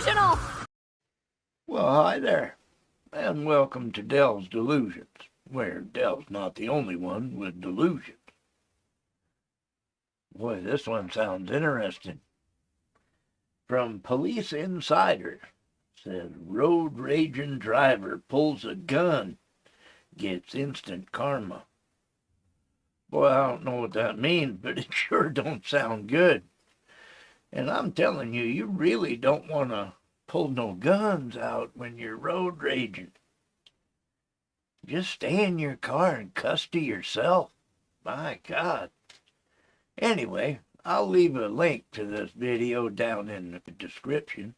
delusional! Well, hi there, and welcome to Dell's Delusions, where Dell's not the only one with delusions. Boy, this one sounds interesting. From Police Insider, says road raging driver pulls a gun, gets instant karma. Boy, I don't know what that means, but it sure don't sound good. And I'm telling you, you really don't want to pull no guns out when you're road raging. Just stay in your car and cuss to yourself. My God. Anyway, I'll leave a link to this video down in the description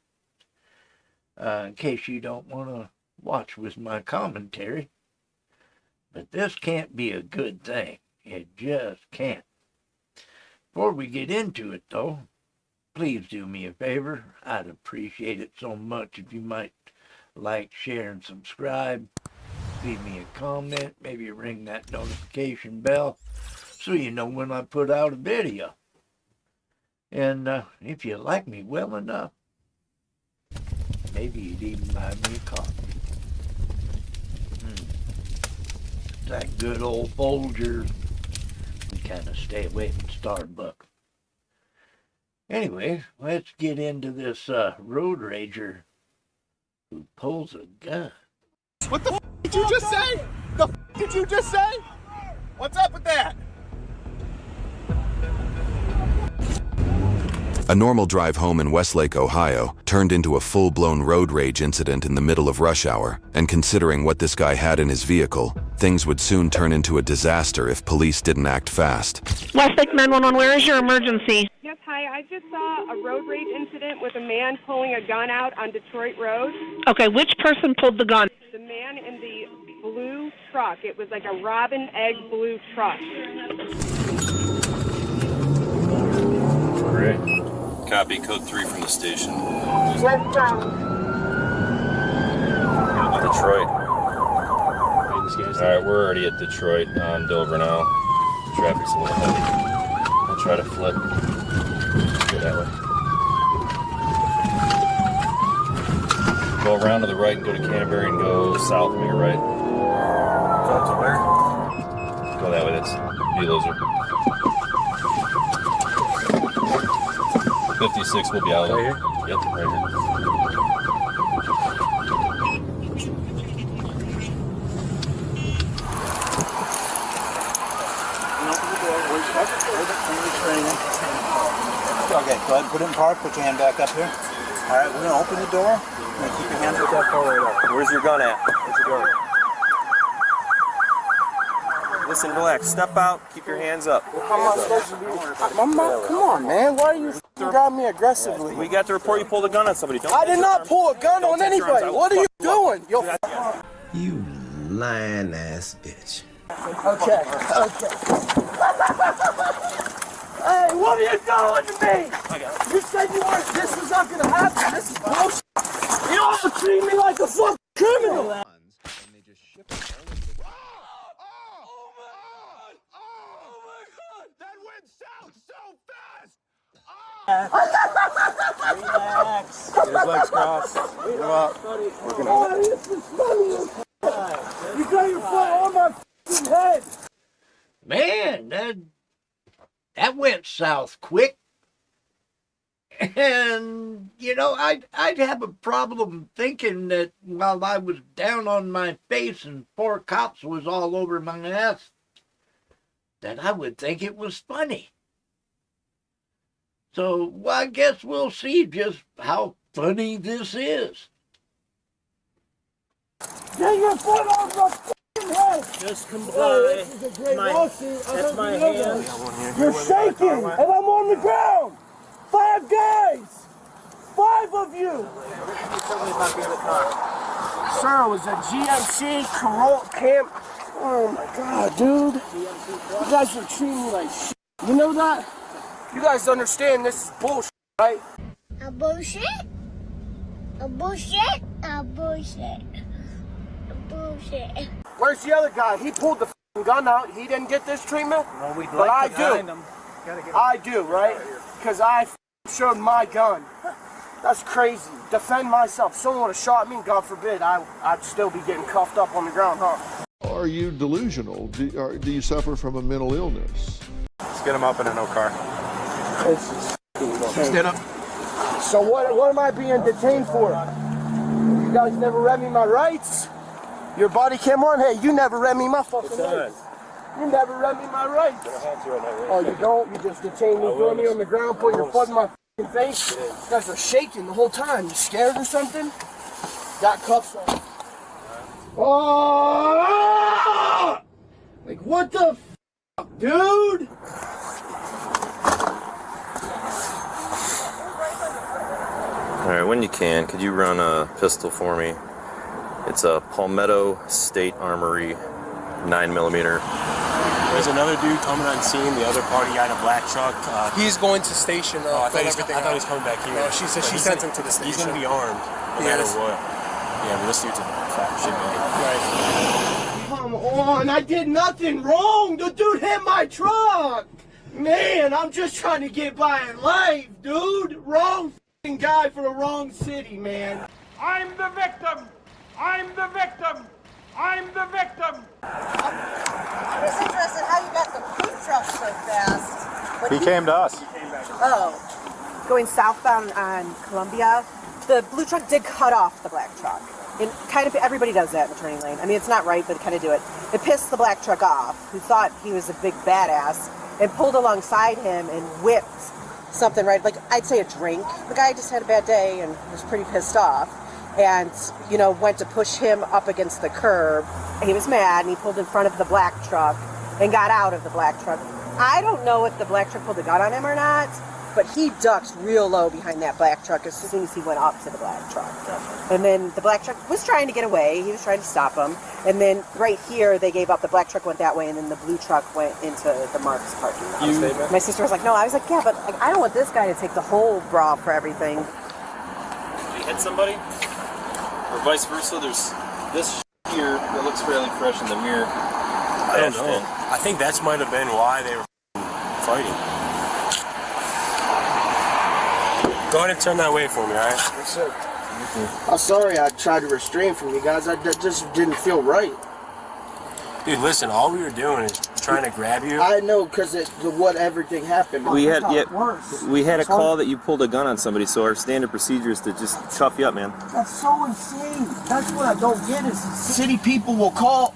in case you don't want to watch with my commentary. But this can't be a good thing. It just can't. Before we get into it, though, please do me a favor. I'd appreciate it so much if you might like, share, and subscribe. Leave me a comment. Maybe ring that notification bell so you know when I put out a video. And if you like me well enough, maybe you'd even buy me a coffee. That good old Folgers. We kind of stay away from Starbucks. Anyway, let's get into this road rager who pulls a gun. What the f did you just say? The f did you just say? What's up with that? A normal drive home in Westlake, Ohio, turned into a full-blown road rage incident in the middle of rush hour, and considering what this guy had in his vehicle, things would soon turn into a disaster if police didn't act fast. Westlake 911, where is your emergency? Yes, hi. I just saw a road rage incident with a man pulling a gun out on Detroit Road. Okay, which person pulled the gun? The man in the blue truck. It was like a robin egg blue truck. Great. Copy, code 3 from the station. Detroit. Alright, we're already at Detroit on Dover now. Traffic's a little heavy. I'll try to flip. Go that way. Go around to the right and go to Canterbury and go south from your right. South to where? Go that way, that's D-Loser. 56 will be out. Right here? Yep, right here. Okay, go ahead and put it in park. Put your hand back up here. All right, we're going to open the door. You're going to keep your hands up that far right up. Where's your gun at? Where's your gun? Listen, relax. Step out. Keep your hands up. How am I supposed to be? Come on, man. Why are you got me aggressively? We got to report you pulled a gun on somebody. I did not pull a gun on anybody. What are you doing? You lying ass bitch. Okay. Hey, what are you doing to me? You said this was not going to happen. This is bullshit. You all treat me like a fucking criminal. Relax. Get his legs crossed. Get him up. Oh, this is funny. You got your foot on my f***ing head. Man, that went south quick. And, you know, I'd have a problem thinking that while I was down on my face and 4 cops was all over my ass, that I would think it was funny. So, well, I guess we'll see just how funny this is. Get your foot on my f***ing head. Just comply. This is a great lawsuit. That's my hand. You're shaking, and I'm on the ground. 5 guys. 5 of you. Sir, it was a GMC Corolla camp. Oh my God, dude. You guys are treating me like shit. You know that? You guys understand this is bullshit, right? A bullshit? A bullshit? A bullshit. A bullshit. Where's the other guy? He pulled the f***ing gun out. He didn't get this treatment? Well, we'd but like I to do. find him. I do, right? Because I showed my gun. That's crazy. Defend myself. Someone would have shot me, God forbid, I'd still be getting cuffed up on the ground, huh? Are you delusional? Do you suffer from a mental illness? Let's get him up in a no car. It's just Stand up. So what am I being detained for? You guys never read me my rights? Your body cam on? Hey, you never read me my fucking rights. You never read me my rights. Oh, you don't? You just detain me, throw me on the ground, put your foot in my fucking face? You guys are shaking the whole time. You scared or something? Got cuffs on. Oh! Like, what the fuck, dude? Alright, when you can, could you run a pistol for me? It's a Palmetto State Armory 9mm. There's another dude coming on scene. The other party had a black truck. He's going to station. I thought he was coming back here. No, she said she sent him to the station. He's going to be armed, no matter what. Yeah, but this dude's a fat shit, man. Come on, I did nothing wrong. The dude hit my truck. Man, I'm just trying to get by in life, dude. Wrong f***ing guy for the wrong city, man. I'm the victim. I'm the victim. I'm the victim. I'm just interested how you got the food truck so fast. He came to us. Oh. Going southbound on Columbia, the blue truck did cut off the black truck. And kind of everybody does that in the turning lane. I mean, it's not right, but kind of do it. It pissed the black truck off, who thought he was a big badass, and pulled alongside him and whipped something, right? Like, I'd say a drink. The guy just had a bad day and was pretty pissed off. And, you know, went to push him up against the curb. He was mad, and he pulled in front of the black truck and got out of the black truck. I don't know if the black truck pulled a gun on him or not, but he ducked real low behind that black truck as soon as he went up to the black truck. And then the black truck was trying to get away. He was trying to stop him. And then right here, they gave up. The black truck went that way, and then the blue truck went into the Mark's parking lot. My sister was like, no. I was like, yeah, but like, I don't want this guy to take the whole brawl for everything. Did he hit somebody? Or vice versa? There's this here that looks fairly fresh in the mirror. I don't know. I think that might have been why they were fighting. Go ahead and turn that way for me, alright? Yes, sir. I'm sorry I tried to restrain from you guys. That just didn't feel right. Dude, listen, all we were doing is trying to grab you. I know, because what everything happened. We had a call that you pulled a gun on somebody, so our standard procedure is to just cuff you up, man. That's so insane. That's what I don't get is city people will call,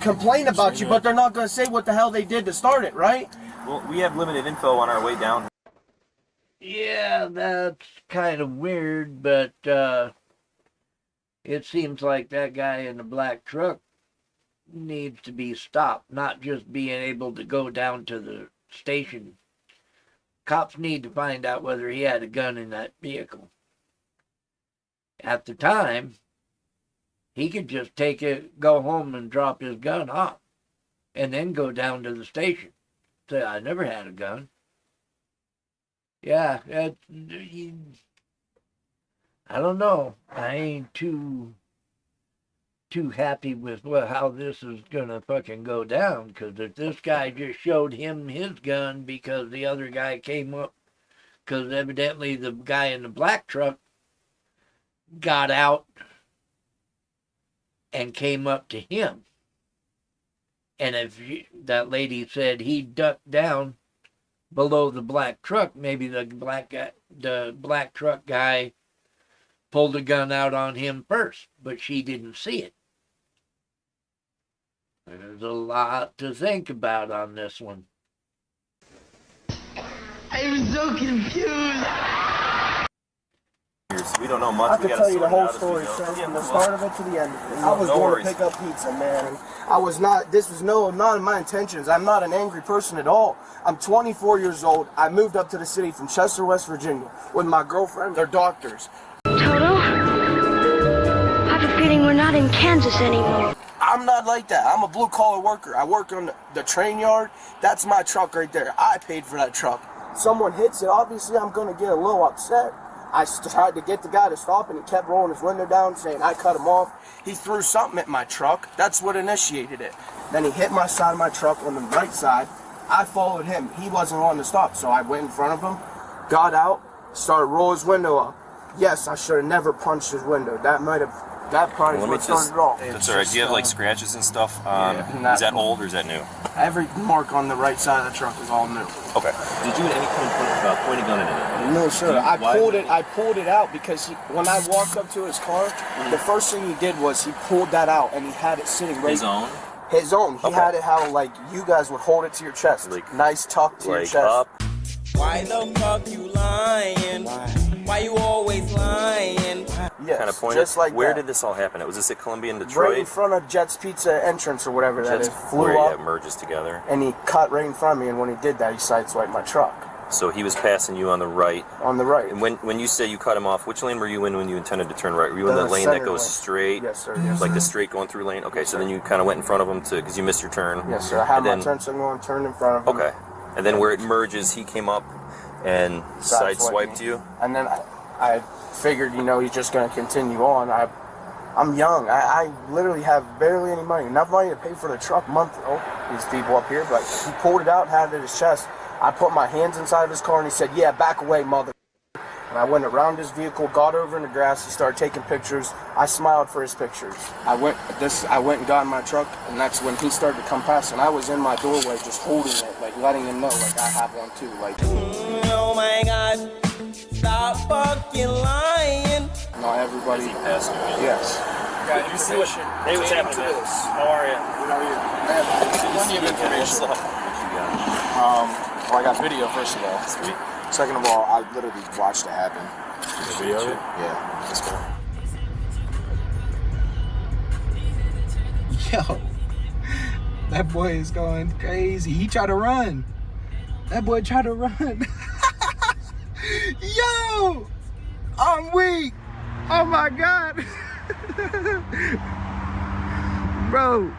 complain about you, but they're not going to say what the hell they did to start it, right? Well, we have limited info on our way down. Yeah, that's kind of weird, but it seems like that guy in the black truck needs to be stopped, not just being able to go down to the station. Cops need to find out whether he had a gun in that vehicle. At the time, he could just go home and drop his gun off, and then go down to the station. Say, I never had a gun. Yeah, I don't know. I ain't too happy with how this is gonna fucking go down, because if this guy just showed him his gun because the other guy came up, because evidently the guy in the black truck got out and came up to him, and if that lady said he ducked down below the black truck, maybe the black truck guy pulled a gun out on him first, but she didn't see it. There's a lot to think about on this one. I'm so confused. We don't know much. I could tell you the whole story, sir, from the start of it to the end of it. I was going to pick up pizza, man. This was not in my intentions. I'm not an angry person at all. I'm 24 years old. I moved up to the city from Chester, West Virginia with my girlfriend. They're doctors. Toto? I have a feeling we're not in Kansas anymore. I'm not like that. I'm a blue-collar worker. I work on the train yard. That's my truck right there. I paid for that truck. Someone hits it, obviously I'm going to get a little upset. I tried to get the guy to stop, and he kept rolling his window down, saying I cut him off. He threw something at my truck. That's what initiated it. Then he hit my side of my truck on the right side. I followed him. He wasn't on to stop, so I went in front of him, got out, started rolling his window up. Yes, I should have never punched his window. That probably Well, what started it all. That's all right. Do you have like scratches and stuff? Yeah. Is that old or is that new? Every mark on the right side of the truck is all new. Okay. Did you at any point point a gun at him? No, sir. I pulled it out because when I walked up to his car, the first thing he did was he pulled that out and he had it sitting right. His own? His own. He had it how like you guys would hold it to your chest, like nice tuck to your chest. Up. Why the fuck you lying? Why you always lying? Yes, kind of point just like where that. did this all happen? Was this at Columbia in Detroit? Right in front of Jet's Pizza entrance or whatever that is. Flew where up, it merges together. and he cut right in front of me. And when he did that, he sideswiped my truck. So he was passing you on the right. On the right. And when you say you cut him off, which lane were you in when you intended to turn right? Were you in the lane that goes straight? Yes, sir. Yes, like sir. the straight going through lane? Okay, so then you kind of went in front of him because you missed your turn. Yes, sir. I had my turn signal on, turned in front of him. Okay. And then where it merges, he came up and sideswiped you? And then I figured, he's just going to continue on. I'm young. I literally have barely any money. Enough money to pay for the truck month. Oh, these people up here. But he pulled it out, had it in his chest. I put my hands inside of his car and he said, "Yeah, back away, mother." And I went around his vehicle, got over in the grass, he started taking pictures. I smiled for his pictures. I went and got in my truck, and that's when he started to come past, and I was in my doorway just holding it, like letting him know, like I have one too. Like, oh my God, stop fucking lying. Not everybody. Passed you. Yes. Got information. Hey, what's happening, man? How are you? I have plenty of information. Well, I got video, first of all. Sweet. Second of all, I literally watched it happen. The video of it? Yeah. Let's go. Yo, that boy is going crazy. He tried to run. That boy tried to run. Yo, I'm weak. Oh my God. Bro.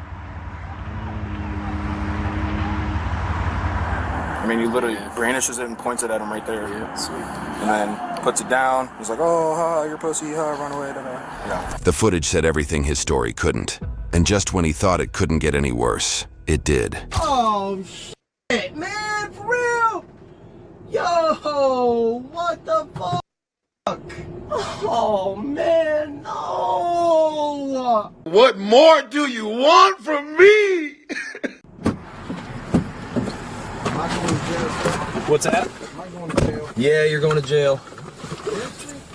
I mean, he literally brandishes it and points it at him right there. Yeah, sweet. And then puts it down. He's like, "Oh, ha, you're pussy, ha, run away." Yeah. The footage said everything his story couldn't. And just when he thought it couldn't get any worse, it did. Oh, shit, man, for real? Yo, what the fuck? Oh, man, no. What more do you want from me? What's that? Am I going to jail? Yeah, you're going to jail.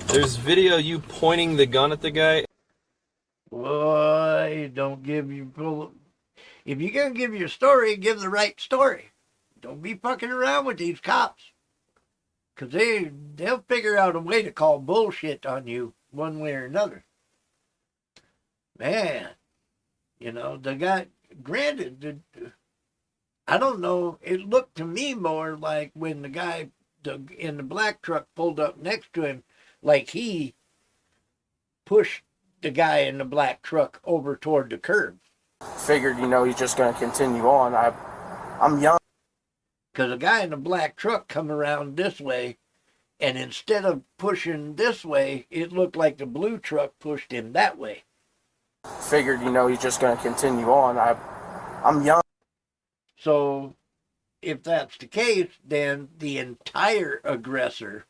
There's video of you pointing the gun at the guy. Boy, don't give you full. If you're gonna give your story, give the right story. Don't be fucking around with these cops, cause they'll figure out a way to call bullshit on you one way or another. Man, the guy. Granted, I don't know. It looked to me more like when the guy in the black truck pulled up next to him, like he pushed the guy in the black truck over toward the curb. Figured, he's just going to continue on. I'm young. Because the guy in the black truck come around this way, and instead of pushing this way, it looked like the blue truck pushed him that way. Figured, he's just going to continue on. I'm young. So, if that's the case, then the entire aggressor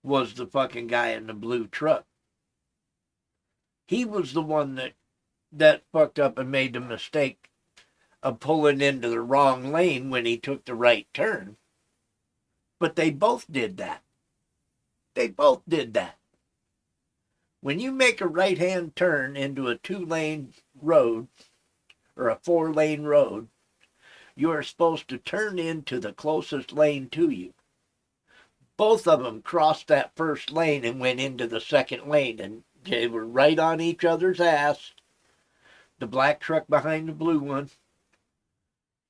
was the fucking guy in the blue truck. He was the one that fucked up and made the mistake of pulling into the wrong lane when he took the right turn. But they both did that. They both did that. When you make a right-hand turn into a 2-lane road or a 4-lane road, you are supposed to turn into the closest lane to you. Both of them crossed that first lane and went into the second lane, and they were right on each other's ass. The black truck behind the blue one.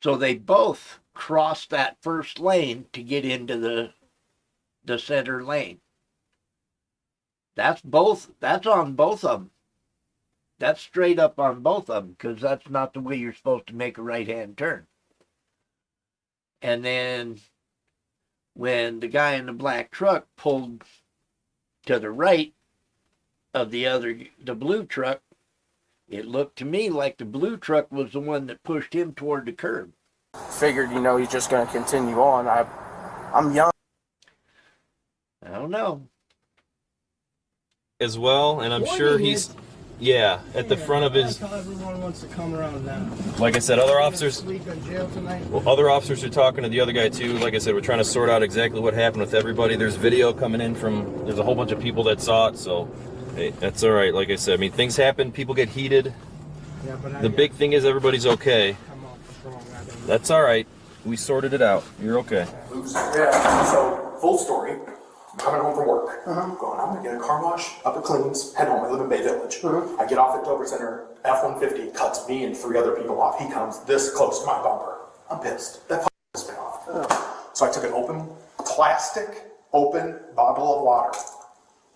So they both crossed that first lane to get into the center lane. That's on both of them. That's straight up on both of them, because that's not the way you're supposed to make a right-hand turn. And then when the guy in the black truck pulled to the right of the blue truck, it looked to me like the blue truck was the one that pushed him toward the curb. Figured, he's just going to continue on. I'm young. I don't know. as well, and I'm sure he's, at the front of his. Everyone wants to come around now. Like I said, other officers. Sleep in jail tonight. Well, other officers are talking to the other guy too. Like I said, we're trying to sort out exactly what happened with everybody. There's video coming in from. There's a whole bunch of people that saw it, so hey, that's all right. Like I said, I mean, things happen. People get heated. Yeah, but The big thing is everybody's okay. That's all right. We sorted it out. You're okay. Yeah, so full story. I'm coming home from work. I'm gonna get a car wash, up at Cleans, head home. I live in Bay Village. I get off at Dover Center, F-150 cuts me and 3 other people off. He comes this close to my bumper. I'm pissed. That pissed me off. So I took an plastic open bottle of water,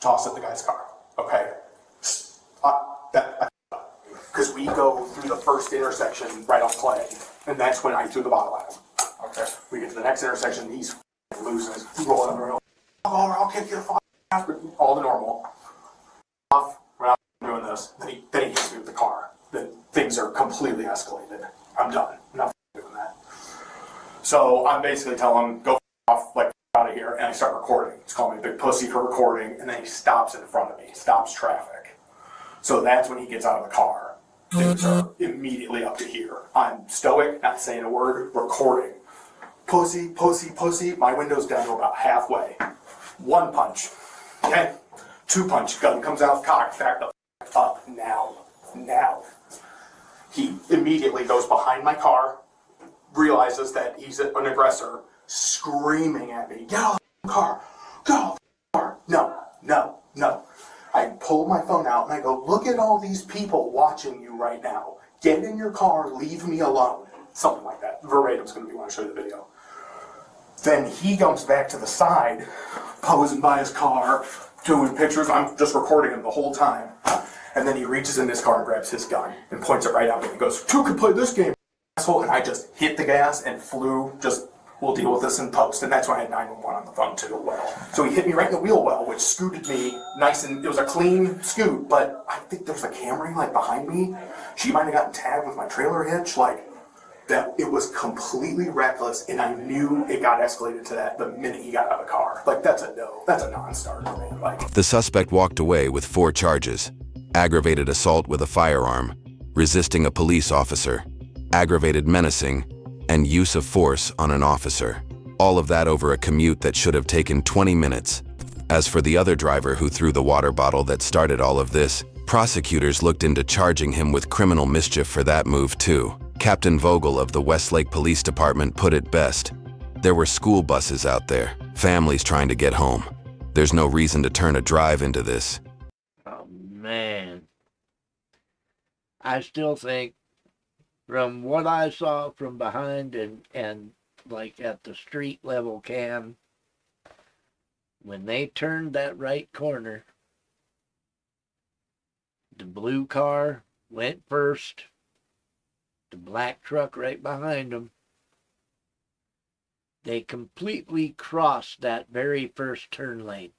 tossed it in the guy's car. Okay? Because we go through the first intersection right off Clay, and that's when I threw the bottle at him. Okay. We get to the next intersection, he's losing his, rolling on the road. Oh, I'll kick your ass, all the normal. We're not doing this. Then he hits me with the car. Then things are completely escalated. I'm done. I'm not doing that. So I'm basically telling him, go off, like, out of here, and I start recording. He's calling me a big pussy for recording, and then he stops in front of me, stops traffic. So that's when he gets out of the car. Things are immediately up to here. I'm stoic, not saying a word, recording. Pussy, pussy, pussy. My window's down to about halfway. 1 punch. Okay? 2 punch. Gun comes out, cocked back the up. Now. He immediately goes behind my car, realizes that he's an aggressor, screaming at me, get out of the car. Get out of the car. No. I pull my phone out and I go, look at all these people watching you right now. Get in your car, leave me alone. Something like that. Verbatim's going to be when I show you the video. Then he comes back to the side, posing by his car, doing pictures. I'm just recording him the whole time. And then he reaches in his car and grabs his gun and points it right at me and goes, "You can play this game, asshole." And I just hit the gas and flew, we'll deal with this in post. And that's when I had 911 on the phone too. So he hit me right in the wheel well, which scooted me nice, and it was a clean scoot, but I think there was a Camry behind me. She might have gotten tagged with my trailer hitch, that. It was completely reckless, and I knew it got escalated to that the minute he got out of the car. That's a no. That's a non-starter, man. The suspect walked away with 4 charges: aggravated assault with a firearm, resisting a police officer, aggravated menacing, and use of force on an officer. All of that over a commute that should have taken 20 minutes. As for the other driver who threw the water bottle that started all of this, prosecutors looked into charging him with criminal mischief for that move too. Captain Vogel of the Westlake Police Department put it best: there were school buses out there, families trying to get home. There's no reason to turn a drive into this. Oh, man. I still think, from what I saw from behind and at the street level cam, when they turned that right corner, the blue car went first, the black truck right behind them. They completely crossed that very first turn lane.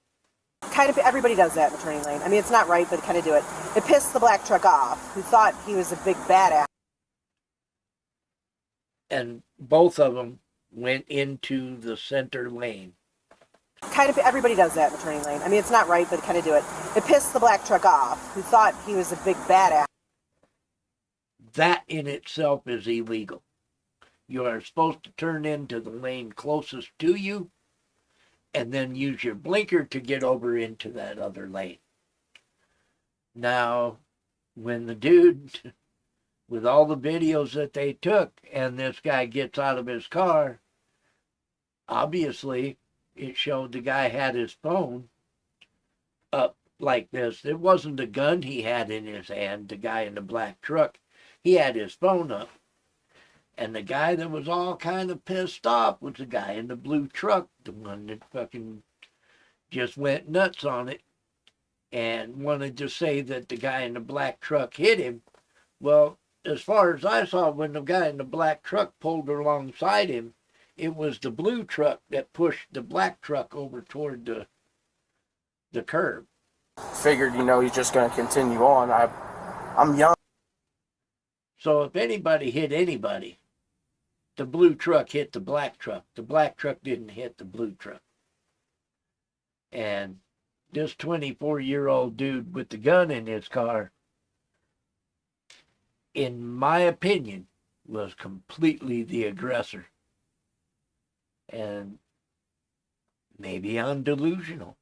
Kind of everybody does that in the turning lane. I mean, it's not right, but kind of do it. It pissed the black truck off, who thought he was a big badass. And both of them went into the center lane. Kind of everybody does that in the turning lane. I mean, it's not right, but kind of do it. It pissed the black truck off, who thought he was a big badass. That in itself is illegal. You are supposed to turn into the lane closest to you and then use your blinker to get over into that other lane. Now, when the dude, with all the videos that they took, and this guy gets out of his car, obviously it showed the guy had his phone up like this. It wasn't a gun he had in his hand, the guy in the black truck. He had his phone up. And the guy that was all kind of pissed off was the guy in the blue truck, the one that fucking just went nuts on it and wanted to say that the guy in the black truck hit him. Well, as far as I saw, when the guy in the black truck pulled alongside him, it was the blue truck that pushed the black truck over toward the curb. Figured, he's just going to continue on. I'm young. So if anybody hit anybody, the blue truck hit the black truck. The black truck didn't hit the blue truck. And this 24-year-old dude with the gun in his car, in my opinion, was completely the aggressor. And maybe I'm delusional.